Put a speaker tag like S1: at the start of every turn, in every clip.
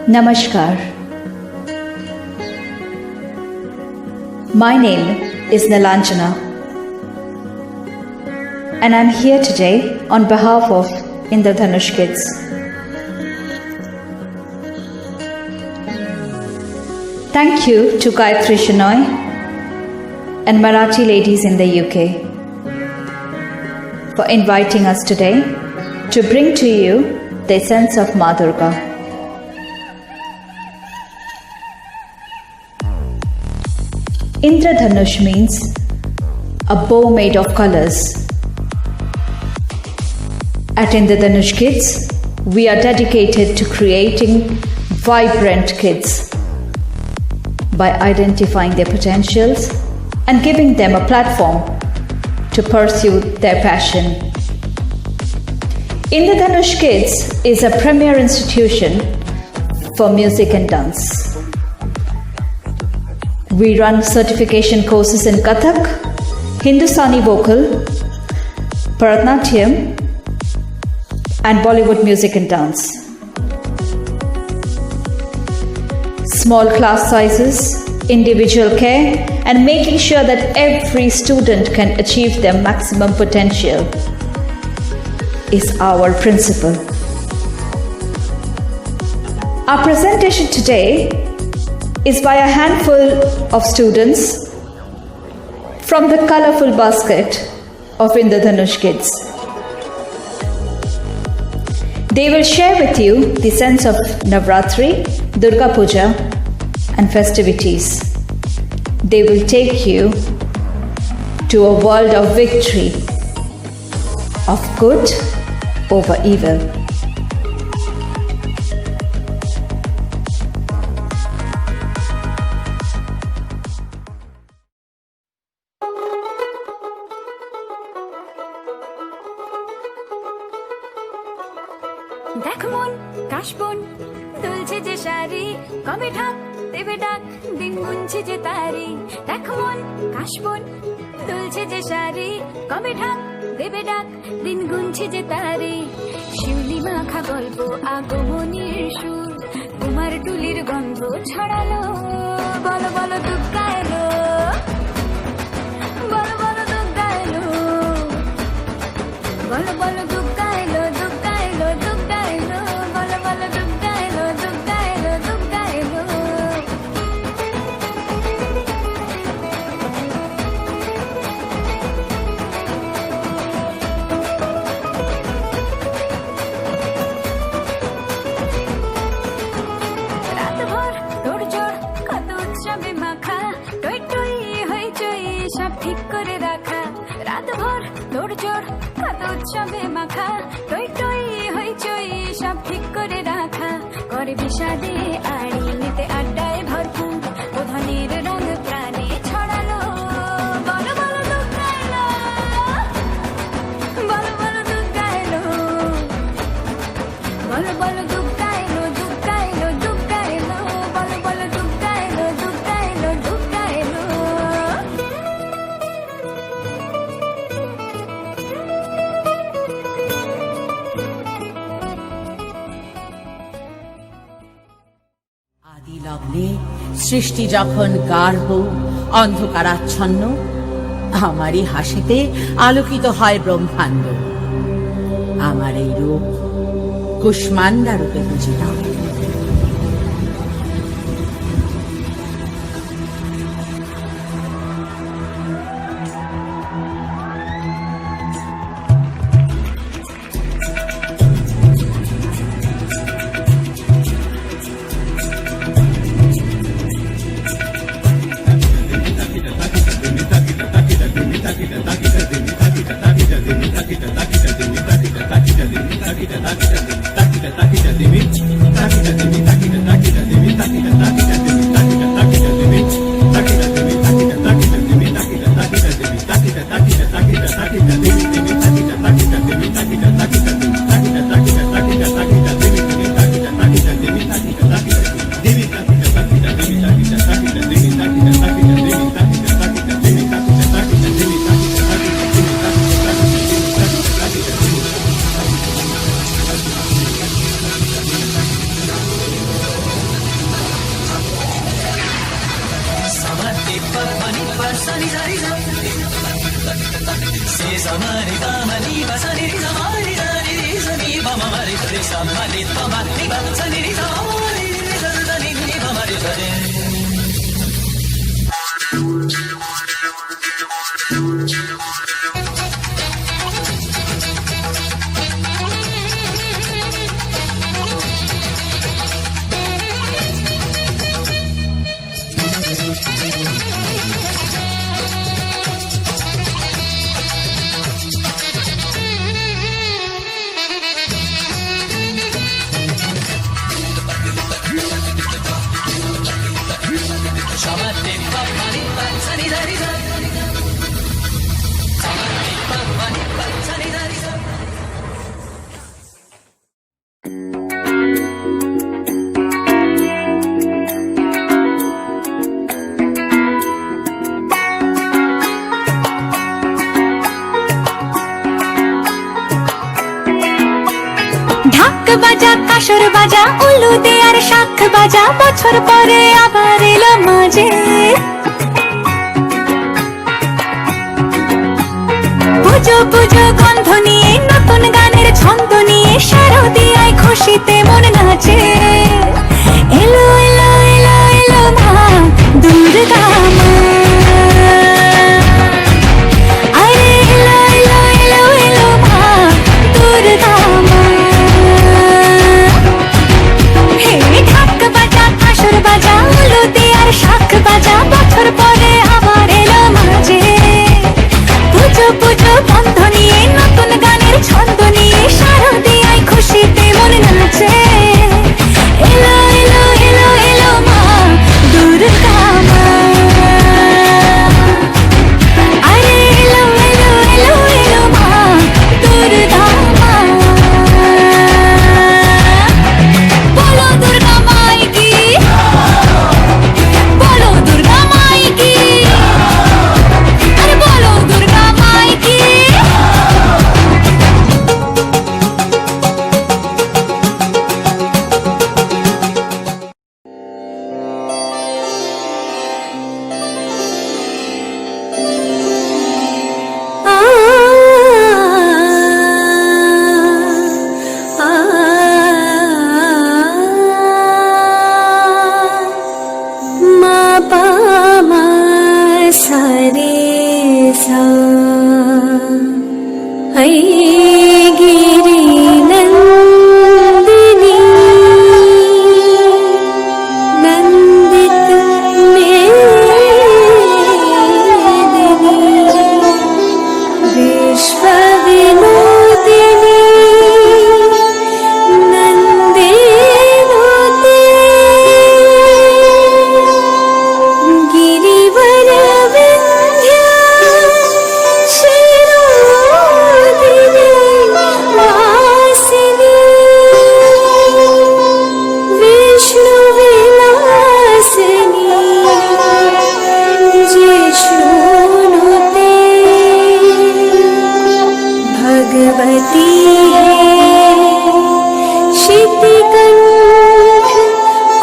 S1: Namaskar. My name is Nilanjana, and I'm here today on behalf of Indradhanush Kids. Thank you to Gayatri Shenoy and Marathi ladies in the UK for inviting us today to bring to you the essence of Ma Durga. Indradhanush means a bow made of colors. At Indradhanush Kids, we are dedicated to creating vibrant kids by identifying their potentials and giving them a platform to pursue their passion. Indradhanush Kids is a premier institution for music and dance. We run certification courses in Kathak, Hindustani vocal, Bharatanatyam, and Bollywood music and dance. Small class sizes, individual care, and making sure that every student can achieve their maximum potential is our principle. Our presentation today is by a handful of students from the colorful basket of Indradhanush Kids. They will share with you the sense of Navratri, Durga Puja, and festivities. They will take you to a world of victory, of good over evil.
S2: দেখ মন কাশবন দুলছে যে শাড়ি কবে ঢাক দেবে ডাক দিন গুনছে যে তারি দেখ মন কাশবন দুলছে যে শাড়ি কবে ঢাক দেবে ডাক দিন গুনছে যে তারি শিউলি মাখা গল্প আগমনীর সুর তোমার টুলির গন্ধ ছড়ালো বলো বলো দুর্গা এলো বলো বলো দুর্গা এলো বলো বলো দুর্গা এলো দুর্গা এলো দুর্গা এলো বলো বলো দুর্গা এলো দুর্গা এলো দুর্গা এলো রাতভর তোড়জোড় কত উৎসবে মাখা টই টই হইচই সব ঠিক করে রাখা রাতভর তোড়জোড় কত উৎসবে মাখা টই টই হইচই সব ঠিক করে রাখা করে বিষাদে আড়ি নিতে আড্ডায় ভরপুর প্রধানের রঙ প্রাণে ছড়ালো বলো বলো দুর্গা এলো বলো বলো দুর্গা এলো বলো বলো দুর্গা এলো দুর্গা এলো দুর্গা এলো বলো বলো দুর্গা এলো দুর্গা এলো দুর্গা এলো
S3: আদি লগ্নে সৃষ্টি যখন গাঢ় অন্ধকারাচ্ছন্ন আমারই হাসিতে আলোকিত হয় ব্রহ্মাণ্ড আমার এই রূপ কুষ্মাণ্ডা রূপে পূজিত
S2: ঢাক বাজা কাসর বাজা উলু দে আর শাখ বাজা বছর পরে আবার এলো মাঝে পুজো পুজো গন্ধ নিয়ে নতুন গানের ছন্দ নিয়ে শারদিয়ায় খুশিতে মন নাচে এলো এলো এলো এলো মা দুর্গা মা আরে এলো এলো এলো এলো মা দুর্গা মা হে ঢাক বাজা কাসর বাজা উলু দে আর শাখ বাজা বছর পরে আবার এলো মাঝে পুজো পুজো বন্ধ নিয়ে নতুন গানের ছন্দ নিয়ে শারদিয়ায় খুশিতে মন নাচে এলো এলো এলো এলো মা দুর্গা মা আরে এলো এলো এলো এলো মা দুর্গা মা বলো দুর্গা মাই কি বলো দুর্গা মাই কি আরে বলো দুর্গা মাই কি মা পা মা সা রে সা ऐ गिरि नन्दिनी नन्दित मेदिनी विश्वविनोदिनी नन्दिनुते गिरिवरविन्ध्या शिरोदिनी वासिनी विष्णुविलासिनी जिष्णुनुते भगवती है शितिकण्ठ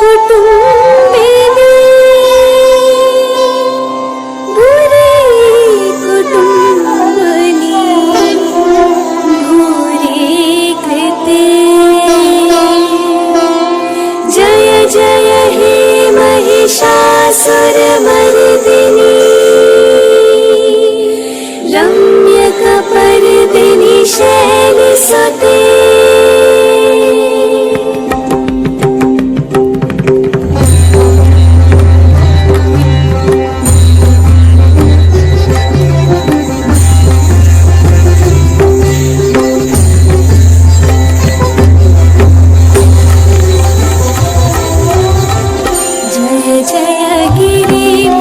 S2: कुटुम्बिनी भूरि कुटुम्बनी भूरि कृते जय जय हे महिषासुरमर्दिनी रम्यकपर्दिनी शैलसुते जय जय गिरिवरविन्ध्या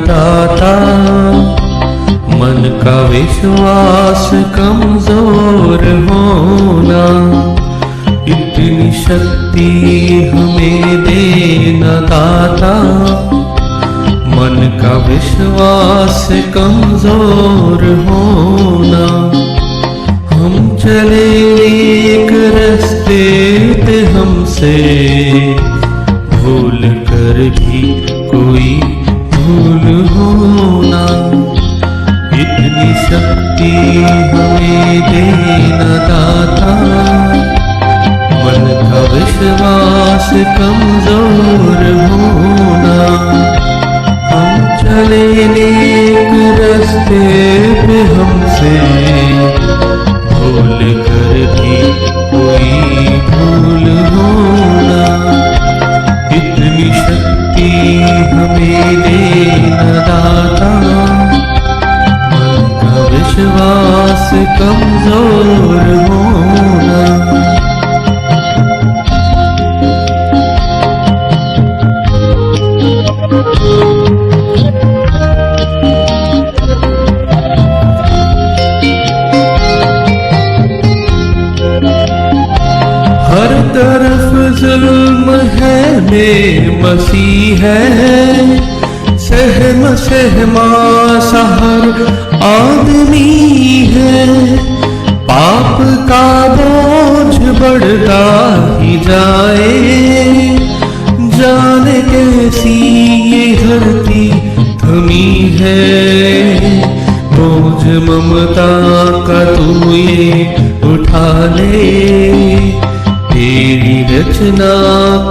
S4: दाता, मन का विश्वास कमजोर होना, इतनी शक्ति हमें देना दाता, मन का विश्वास कमजोर होना। हम चले एक रास्ते पे हमसे भूल कर भी कोई भूल होना, इतनी शक्ति हमें देना दाता, मन का विश्वास कमजोर होना। हम चले एक रास्ते पे हमसे भूल कर भी कोई भूल होना, इतनी शक्ति हमें देना दाता, मन का विश्वास कमजोर होना। हर तरफ जुल्म है बेबसी है, सहमा सहमा सा हर आदमी है, पाप का बोझ बढ़ता ही जाए, जाने कैसी ये धरती थमी है, बोझ ममता का तू ये उठा ले, तेरी रचना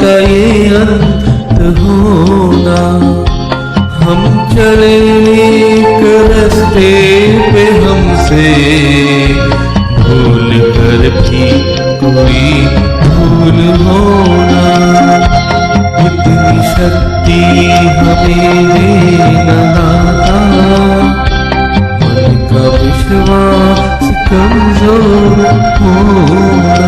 S4: का ये अंत होना। हम चले एक रास्ते पे हमसे भूल कर भी कोई भूल होना, इतनी शक्ति हमें देना दाता, मन का विश्वास कमजोर होना।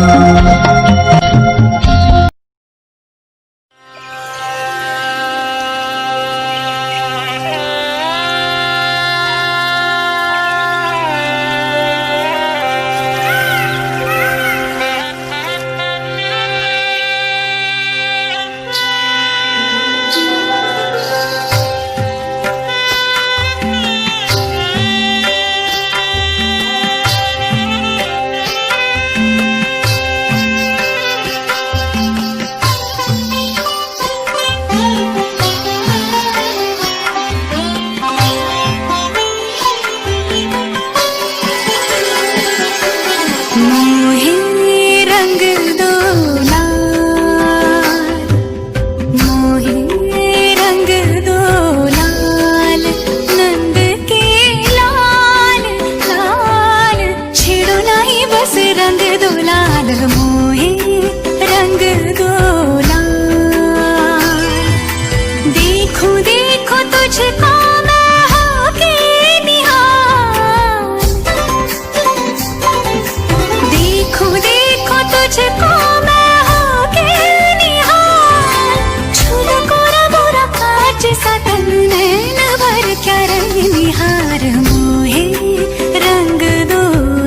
S2: रंग दो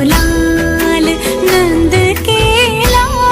S2: लाल नंद के लाल।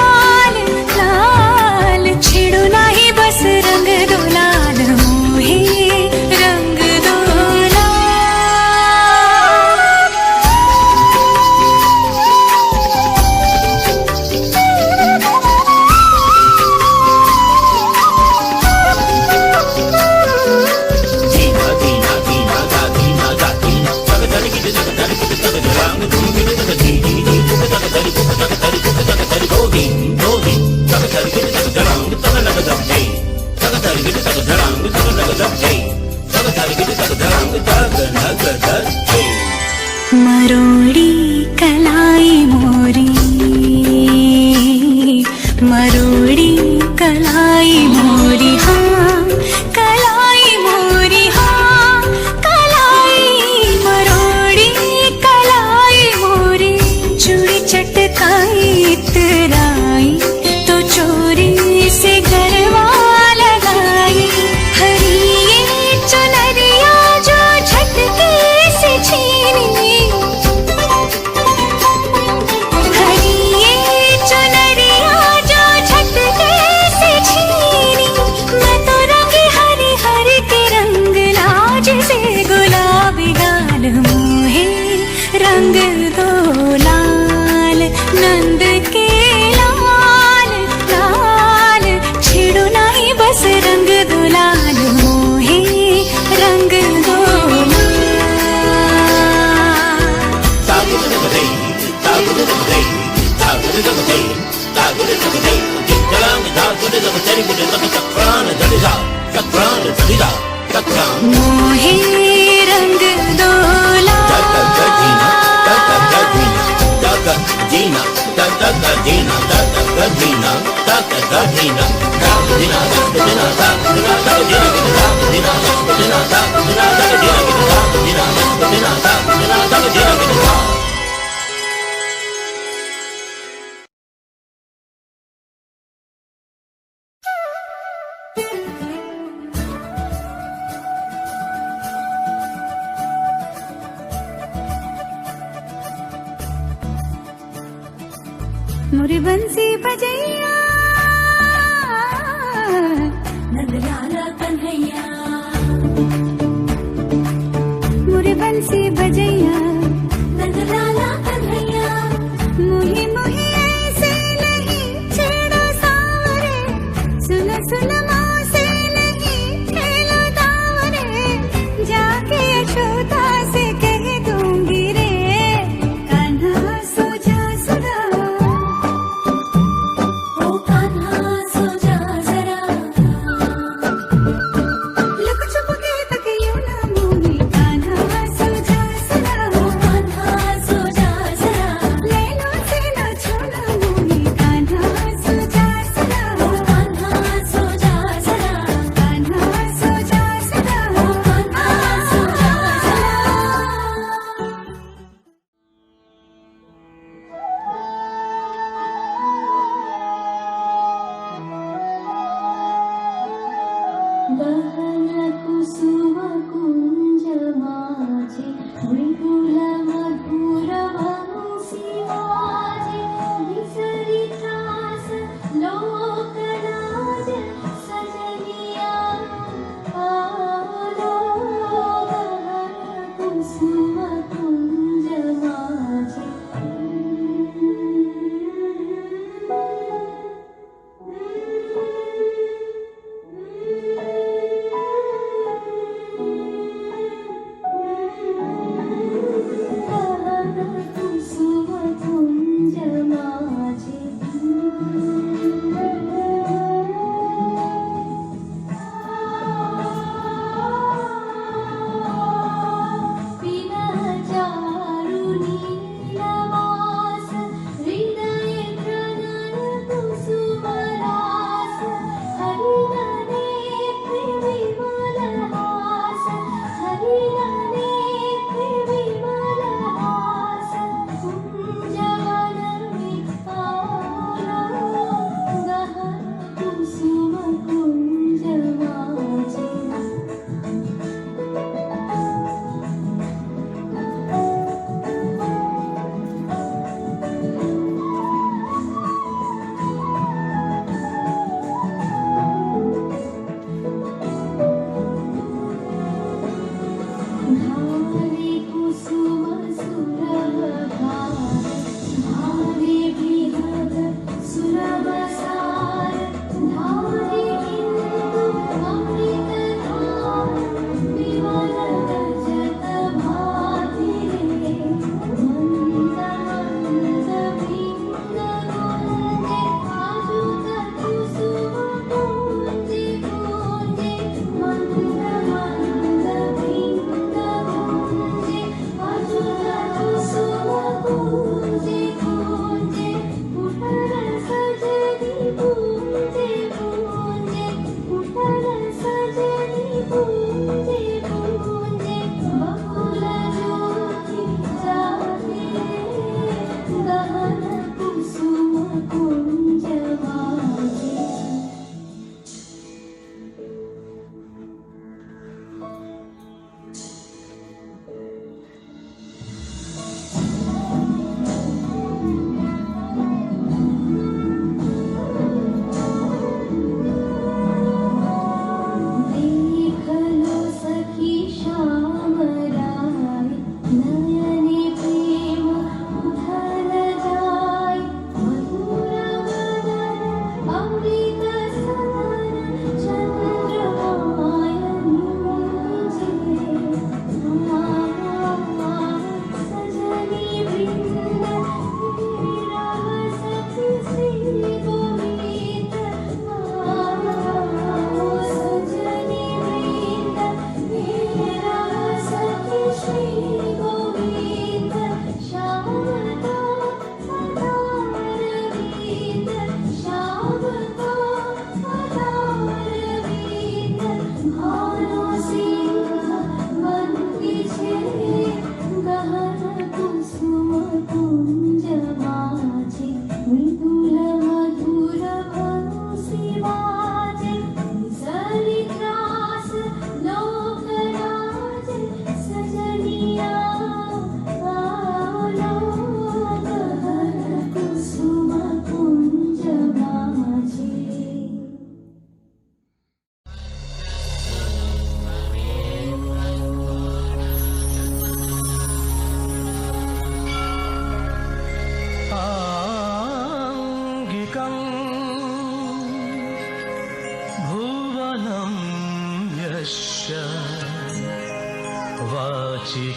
S2: मोहे रंग डोला मोरे बंसी बजैया नंदलाला कन्हैया मोरे बंसी बजैया नंदलाला कन्हैया मोही मोही ऐसे नहीं छेड़ो सावरे सुन सुन से नहीं खेलो दावरे जाके यशोदा से कह दूंगी रे कान्हा सो जा सदा लुक छुप के तक यूं ना मोही कान्हा सो जा सदा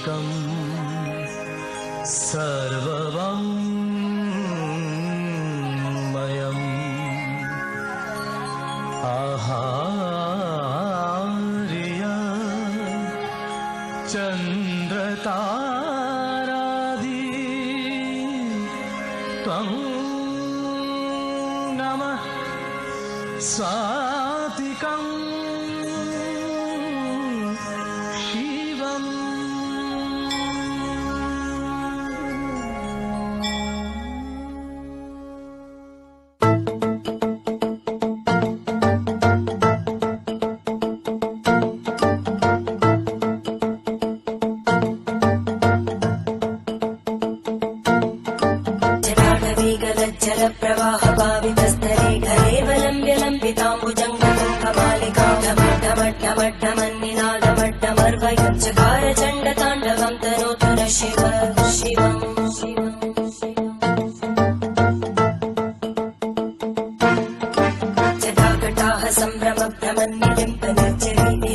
S4: शिवमहिमैकम् सर्वमयम् आहार्य चन्द्रतारादि त्वं नमः स्वातिकम् शिवम्
S5: जलप्रवाहभावितस्तरे घरेवलम्ब्य लम्बिताम्बुजङ्गमन्निनादमट्टमर्वयुच्चकार चण्डताण्डवं तनोतु न शिव शिवम् जटाकटाः सम्भ्रमभ्रमन्निलिम्पनिर्जरी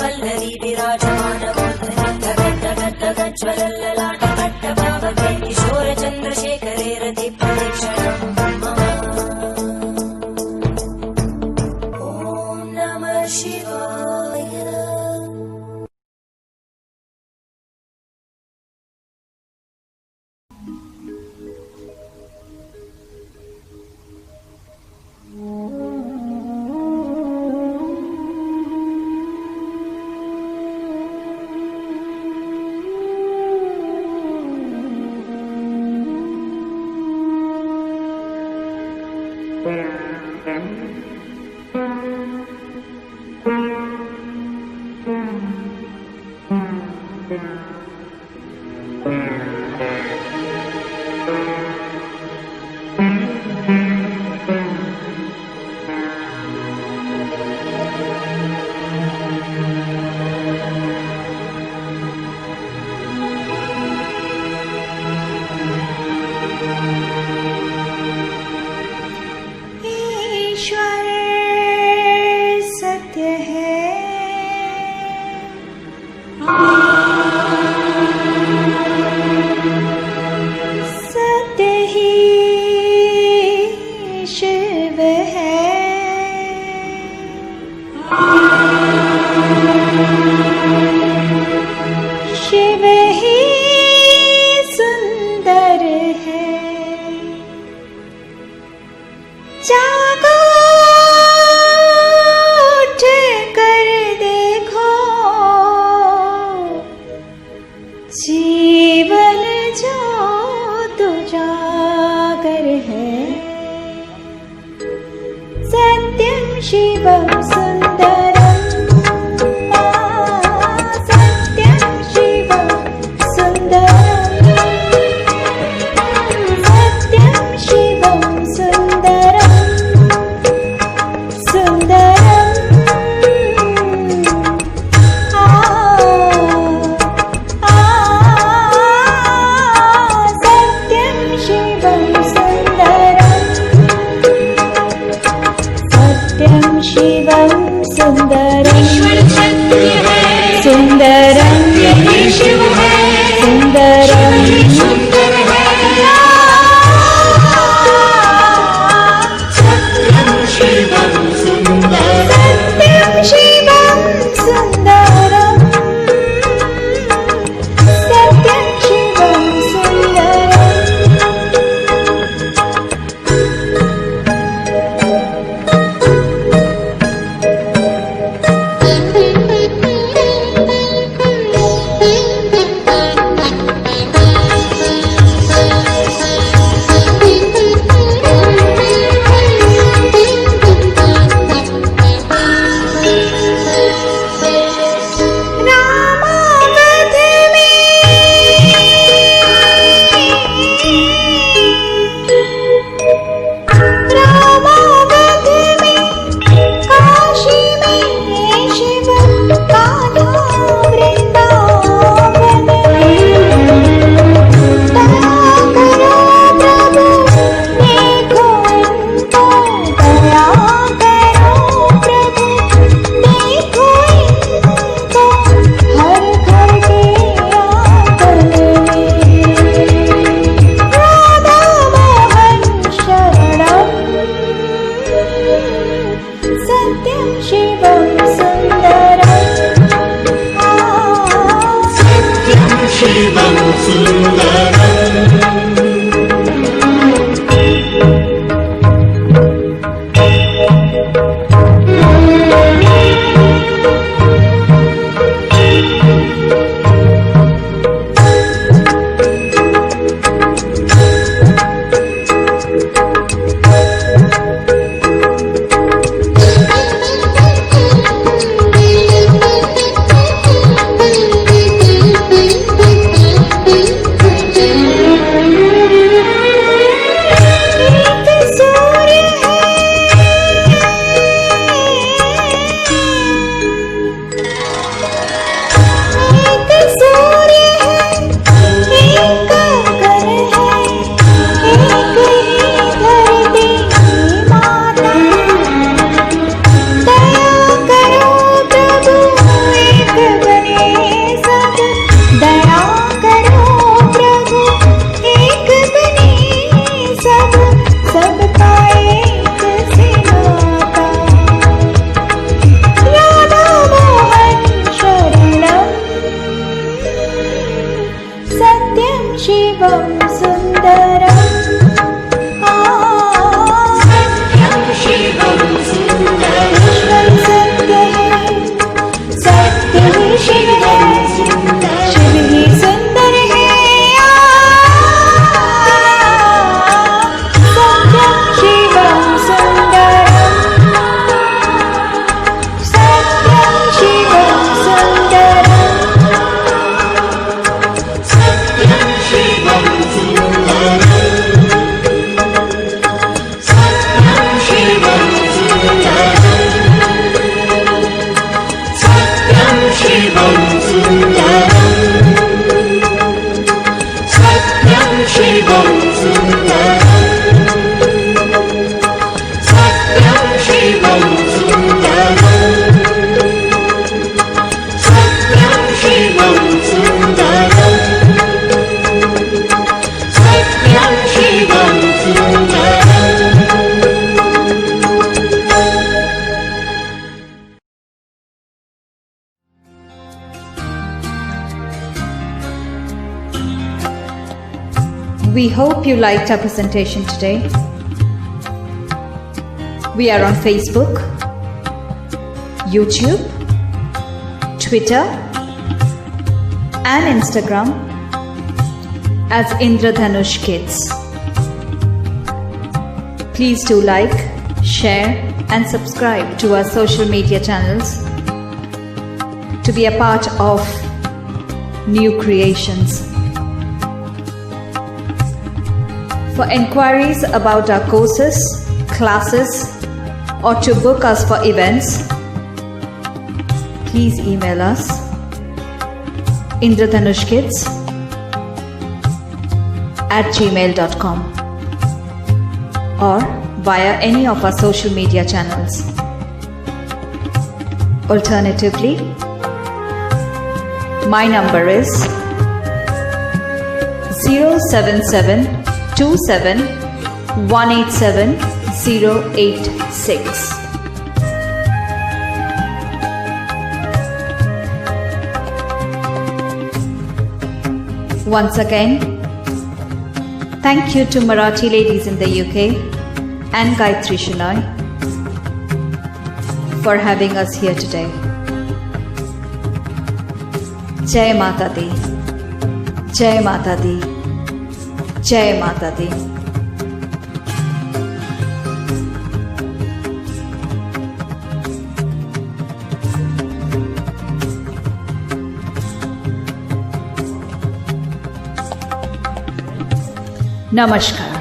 S5: वल्लरी विराजमानमूर्धनिर्धगज्ज्वलल्ललाटकट्टभावके किशोरचन्द्रशेखरे रतिप्रदक्षिणम् ॐ नमः शिवाय।
S1: ईश्वर सत्य है, सत्य ही शिव है, शिव ही सुंदर है। hope you liked our presentation today. We are on Facebook, YouTube, Twitter, and Instagram as Indradhanush Kids. Please do like, share, and subscribe to our social media channels to be a part of new creations. For inquiries about our courses, classes, or to book us for events, please email us indradhanushkids@gmail.com or via any of our social media channels. Alternatively, my number is 07727187086. Once again, thank you to Marathi ladies in the UK and Gayatri Shenoy for having us here today. Jai Mata Di, Jai Mata Di, Jai Mata Di. Namaskar.